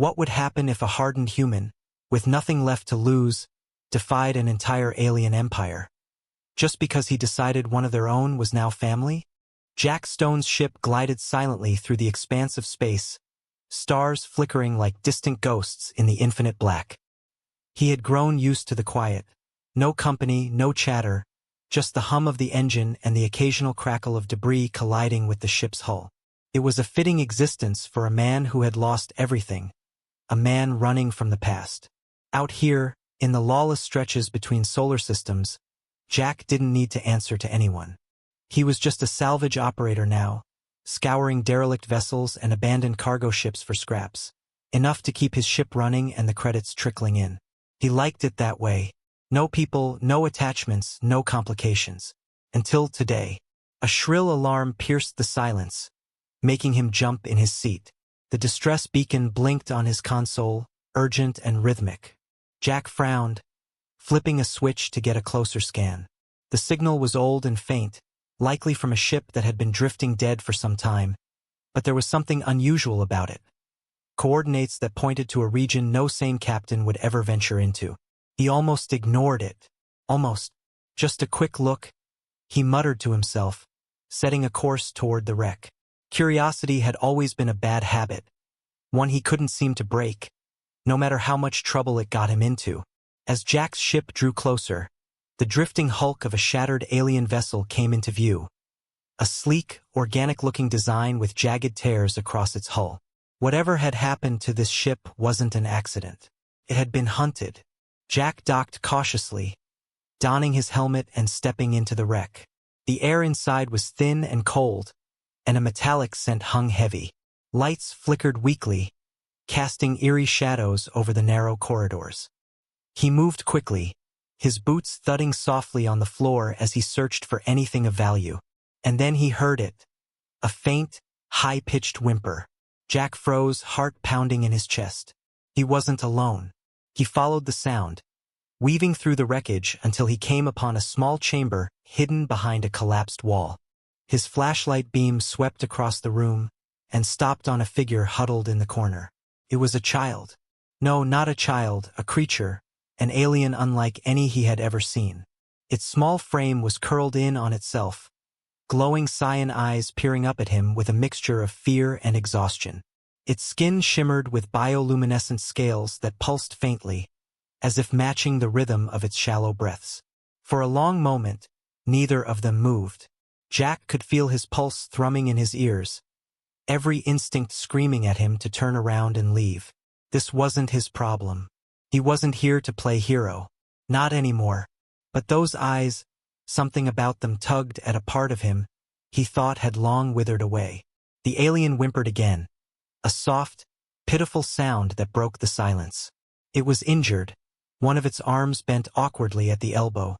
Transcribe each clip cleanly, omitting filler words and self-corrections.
What would happen if a hardened human, with nothing left to lose, defied an entire alien empire? Just because he decided one of their own was now family? Jack Stone's ship glided silently through the expanse of space, stars flickering like distant ghosts in the infinite black. He had grown used to the quiet. No company, no chatter, just the hum of the engine and the occasional crackle of debris colliding with the ship's hull. It was a fitting existence for a man who had lost everything, a man running from the past. Out here, in the lawless stretches between solar systems, Jack didn't need to answer to anyone. He was just a salvage operator now, scouring derelict vessels and abandoned cargo ships for scraps, enough to keep his ship running and the credits trickling in. He liked it that way. No people, no attachments, no complications. Until today. A shrill alarm pierced the silence, making him jump in his seat. The distress beacon blinked on his console, urgent and rhythmic. Jack frowned, flipping a switch to get a closer scan. The signal was old and faint, likely from a ship that had been drifting dead for some time, but there was something unusual about it. Coordinates that pointed to a region no sane captain would ever venture into. He almost ignored it. Almost. Just a quick look, he muttered to himself, setting a course toward the wreck. Curiosity had always been a bad habit, one he couldn't seem to break, no matter how much trouble it got him into. As Jack's ship drew closer, the drifting hulk of a shattered alien vessel came into view. A sleek, organic-looking design with jagged tears across its hull. Whatever had happened to this ship wasn't an accident. It had been hunted. Jack docked cautiously, donning his helmet and stepping into the wreck. The air inside was thin and cold, and a metallic scent hung heavy. Lights flickered weakly, casting eerie shadows over the narrow corridors. He moved quickly, his boots thudding softly on the floor as he searched for anything of value. And then he heard it. A faint, high-pitched whimper. Jack froze, heart pounding in his chest. He wasn't alone. He followed the sound, weaving through the wreckage until he came upon a small chamber hidden behind a collapsed wall. His flashlight beam swept across the room and stopped on a figure huddled in the corner. It was a child. No, not a child, a creature, an alien unlike any he had ever seen. Its small frame was curled in on itself, glowing cyan eyes peering up at him with a mixture of fear and exhaustion. Its skin shimmered with bioluminescent scales that pulsed faintly, as if matching the rhythm of its shallow breaths. For a long moment, neither of them moved. Jack could feel his pulse thrumming in his ears, every instinct screaming at him to turn around and leave. This wasn't his problem. He wasn't here to play hero. Not anymore. But those eyes, something about them tugged at a part of him he thought had long withered away. The alien whimpered again, a soft, pitiful sound that broke the silence. It was injured, one of its arms bent awkwardly at the elbow,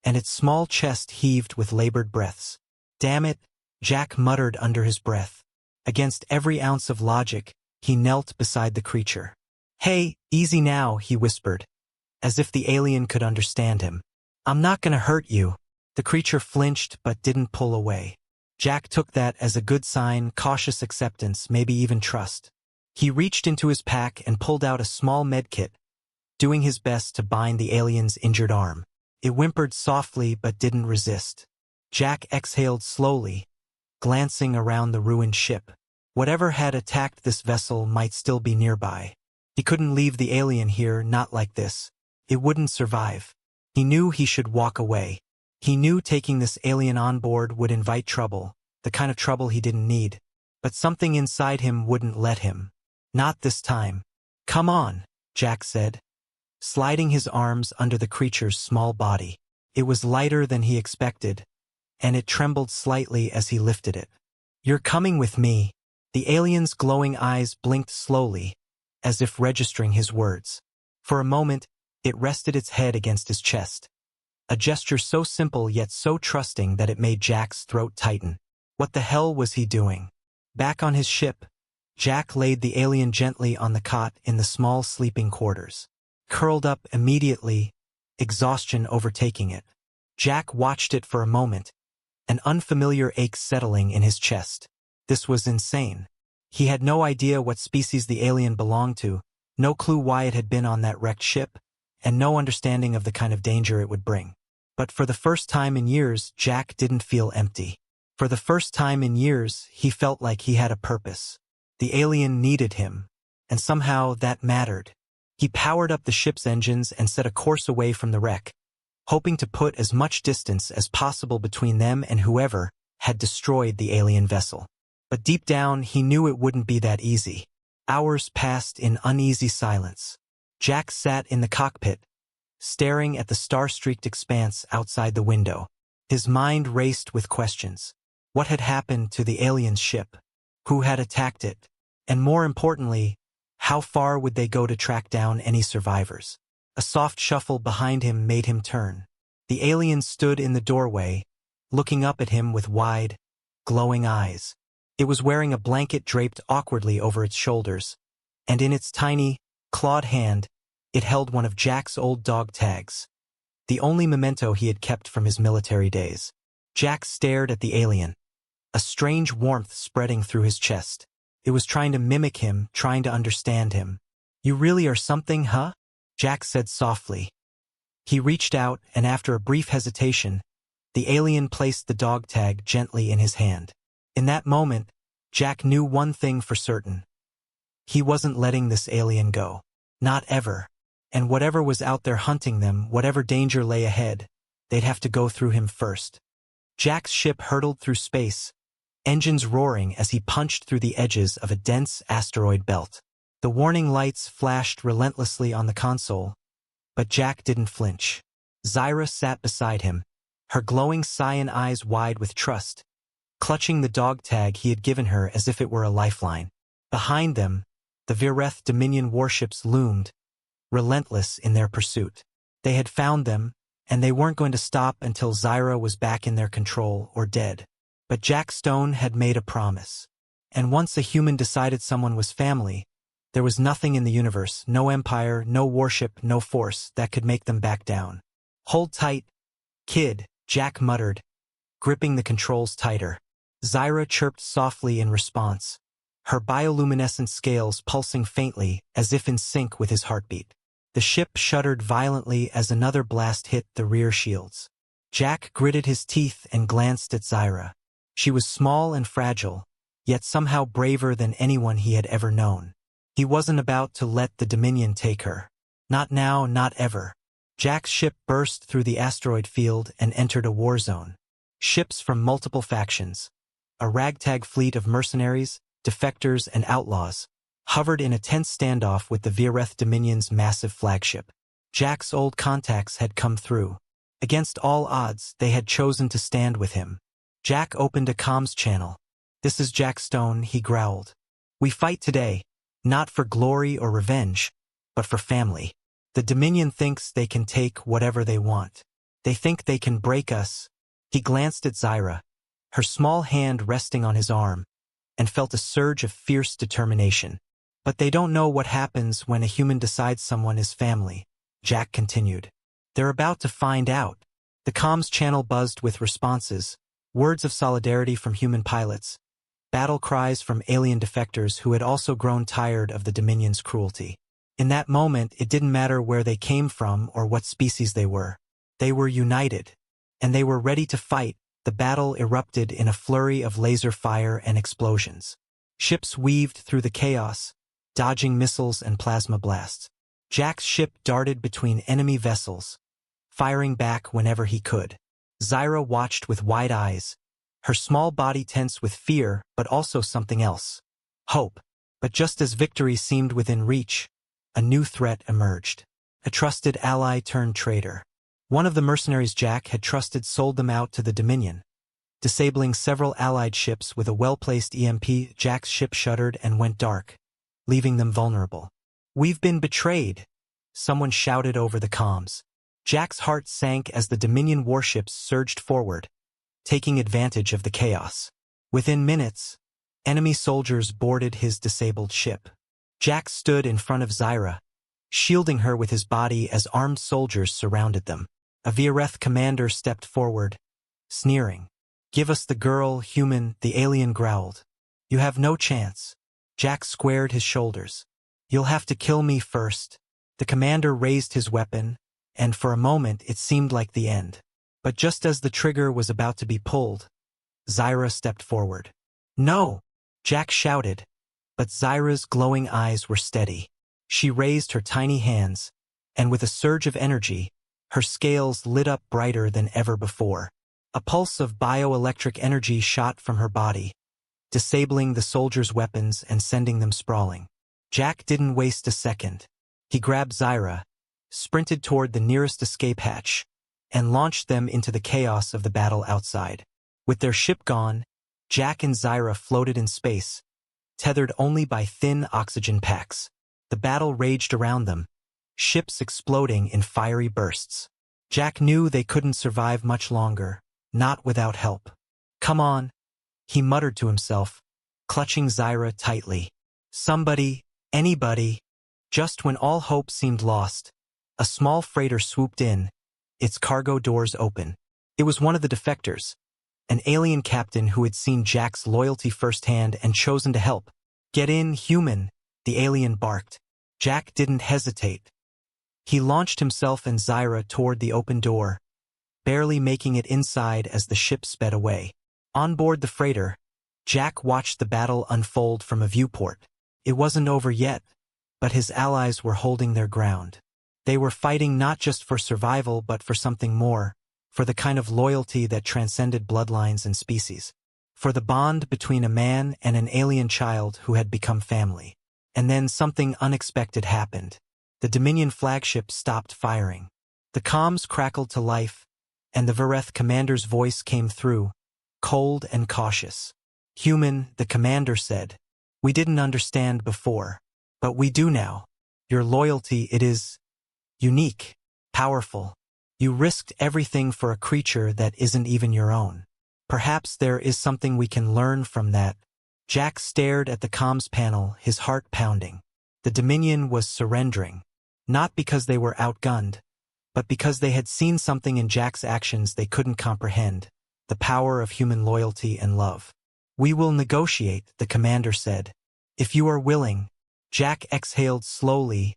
and its small chest heaved with labored breaths. Damn it, Jack muttered under his breath. Against every ounce of logic, he knelt beside the creature. Hey, easy now, he whispered, as if the alien could understand him. I'm not gonna hurt you. The creature flinched but didn't pull away. Jack took that as a good sign, cautious acceptance, maybe even trust. He reached into his pack and pulled out a small medkit, doing his best to bind the alien's injured arm. It whimpered softly but didn't resist. Jack exhaled slowly, glancing around the ruined ship. Whatever had attacked this vessel might still be nearby. He couldn't leave the alien here, not like this. It wouldn't survive. He knew he should walk away. He knew taking this alien on board would invite trouble, the kind of trouble he didn't need. But something inside him wouldn't let him. Not this time. Come on, Jack said, sliding his arms under the creature's small body. It was lighter than he expected, and it trembled slightly as he lifted it. You're coming with me. The alien's glowing eyes blinked slowly, as if registering his words. For a moment, it rested its head against his chest. A gesture so simple yet so trusting that it made Jack's throat tighten. What the hell was he doing? Back on his ship, Jack laid the alien gently on the cot in the small sleeping quarters. Curled up immediately, exhaustion overtaking it. Jack watched it for a moment, an unfamiliar ache settling in his chest. This was insane. He had no idea what species the alien belonged to, no clue why it had been on that wrecked ship, and no understanding of the kind of danger it would bring. But for the first time in years, Jack didn't feel empty. For the first time in years, he felt like he had a purpose. The alien needed him, and somehow that mattered. He powered up the ship's engines and set a course away from the wreck, hoping to put as much distance as possible between them and whoever had destroyed the alien vessel. But deep down, he knew it wouldn't be that easy. Hours passed in uneasy silence. Jack sat in the cockpit, staring at the star-streaked expanse outside the window. His mind raced with questions. What had happened to the alien ship? Who had attacked it? And more importantly, how far would they go to track down any survivors? A soft shuffle behind him made him turn. The alien stood in the doorway, looking up at him with wide, glowing eyes. It was wearing a blanket draped awkwardly over its shoulders, and in its tiny, clawed hand, it held one of Jack's old dog tags, the only memento he had kept from his military days. Jack stared at the alien, a strange warmth spreading through his chest. It was trying to mimic him, trying to understand him. "You really are something, huh?" Jack said softly. He reached out, and after a brief hesitation, the alien placed the dog tag gently in his hand. In that moment, Jack knew one thing for certain. He wasn't letting this alien go. Not ever. And whatever was out there hunting them, whatever danger lay ahead, they'd have to go through him first. Jack's ship hurtled through space, engines roaring as he punched through the edges of a dense asteroid belt. The warning lights flashed relentlessly on the console, but Jack didn't flinch. Zyra sat beside him, her glowing cyan eyes wide with trust, clutching the dog tag he had given her as if it were a lifeline. Behind them, the Vireth Dominion warships loomed, relentless in their pursuit. They had found them, and they weren't going to stop until Zyra was back in their control or dead. But Jack Stone had made a promise. And once a human decided someone was family, there was nothing in the universe, no empire, no warship, no force, that could make them back down. "Hold tight, kid," Jack muttered, gripping the controls tighter. Zyra chirped softly in response, her bioluminescent scales pulsing faintly as if in sync with his heartbeat. The ship shuddered violently as another blast hit the rear shields. Jack gritted his teeth and glanced at Zyra. She was small and fragile, yet somehow braver than anyone he had ever known. He wasn't about to let the Dominion take her. Not now, not ever. Jack's ship burst through the asteroid field and entered a war zone. Ships from multiple factions, a ragtag fleet of mercenaries, defectors, and outlaws, hovered in a tense standoff with the Vireth Dominion's massive flagship. Jack's old contacts had come through. Against all odds, they had chosen to stand with him. Jack opened a comms channel. "This is Jack Stone," he growled. "We fight today, not for glory or revenge, but for family. The Dominion thinks they can take whatever they want. They think they can break us." He glanced at Zyra, her small hand resting on his arm, and felt a surge of fierce determination. "But they don't know what happens when a human decides someone is family," Jack continued. "They're about to find out." The comms channel buzzed with responses, words of solidarity from human pilots, battle cries from alien defectors who had also grown tired of the Dominion's cruelty. In that moment, it didn't matter where they came from or what species they were. They were united, and they were ready to fight. The battle erupted in a flurry of laser fire and explosions. Ships weaved through the chaos, dodging missiles and plasma blasts. Jack's ship darted between enemy vessels, firing back whenever he could. Zyra watched with wide eyes, her small body tense with fear, but also something else. Hope. But just as victory seemed within reach, a new threat emerged. A trusted ally turned traitor. One of the mercenaries Jack had trusted sold them out to the Dominion, disabling several allied ships with a well-placed EMP. Jack's ship shuddered and went dark, leaving them vulnerable. "We've been betrayed," someone shouted over the comms. Jack's heart sank as the Dominion warships surged forward, taking advantage of the chaos. Within minutes, enemy soldiers boarded his disabled ship. Jack stood in front of Zyra, shielding her with his body as armed soldiers surrounded them. A Vireth commander stepped forward, sneering. "Give us the girl, human," the alien growled. "You have no chance." Jack squared his shoulders. You'll have to kill me first. The commander raised his weapon, and for a moment it seemed like the end. But just as the trigger was about to be pulled, Zyra stepped forward. No! Jack shouted, but Zyra's glowing eyes were steady. She raised her tiny hands, and with a surge of energy, her scales lit up brighter than ever before. A pulse of bioelectric energy shot from her body, disabling the soldiers' weapons and sending them sprawling. Jack didn't waste a second. He grabbed Zyra, sprinted toward the nearest escape hatch, and launched them into the chaos of the battle outside. With their ship gone, Jack and Zyra floated in space, tethered only by thin oxygen packs. The battle raged around them, ships exploding in fiery bursts. Jack knew they couldn't survive much longer, not without help. Come on, he muttered to himself, clutching Zyra tightly. Somebody, anybody. Just when all hope seemed lost, a small freighter swooped in, its cargo doors open. It was one of the defectors, an alien captain who had seen Jack's loyalty firsthand and chosen to help. Get in, human, the alien barked. Jack didn't hesitate. He launched himself and Zyra toward the open door, barely making it inside as the ship sped away. On board the freighter, Jack watched the battle unfold from a viewport. It wasn't over yet, but his allies were holding their ground. They were fighting not just for survival but for something more, for the kind of loyalty that transcended bloodlines and species, for the bond between a man and an alien child who had become family. And then something unexpected happened. The Dominion flagship stopped firing. The comms crackled to life, and the Vareth commander's voice came through, cold and cautious. Human, the commander said. We didn't understand before, but we do now. Your loyalty, it is unique, powerful. You risked everything for a creature that isn't even your own. Perhaps there is something we can learn from that. Jack stared at the comms panel, his heart pounding. The Dominion was surrendering, not because they were outgunned, but because they had seen something in Jack's actions they couldn't comprehend, the power of human loyalty and love. We will negotiate, the commander said. If you are willing. Jack exhaled slowly,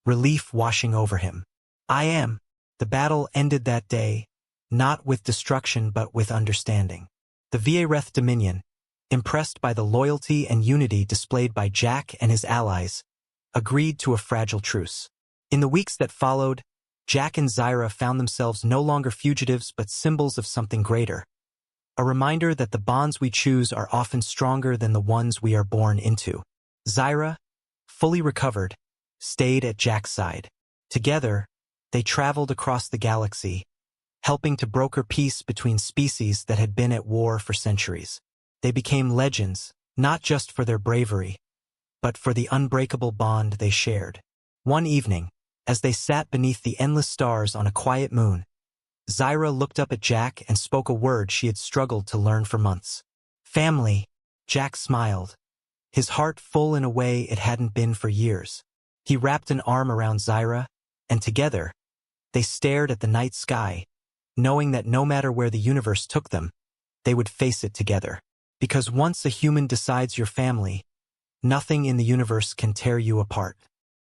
relief washing over him. I am. The battle ended that day, not with destruction but with understanding. The Vareth Dominion, impressed by the loyalty and unity displayed by Jack and his allies, agreed to a fragile truce. In the weeks that followed, Jack and Zyra found themselves no longer fugitives but symbols of something greater. A reminder that the bonds we choose are often stronger than the ones we are born into. Zyra, fully recovered, stayed at Jack's side. Together, they traveled across the galaxy, helping to broker peace between species that had been at war for centuries. They became legends, not just for their bravery, but for the unbreakable bond they shared. One evening, as they sat beneath the endless stars on a quiet moon, Zyra looked up at Jack and spoke a word she had struggled to learn for months. Family. Jack smiled, his heart full in a way it hadn't been for years. He wrapped an arm around Zyra, and together, they stared at the night sky, knowing that no matter where the universe took them, they would face it together. Because once a human decides your family, nothing in the universe can tear you apart.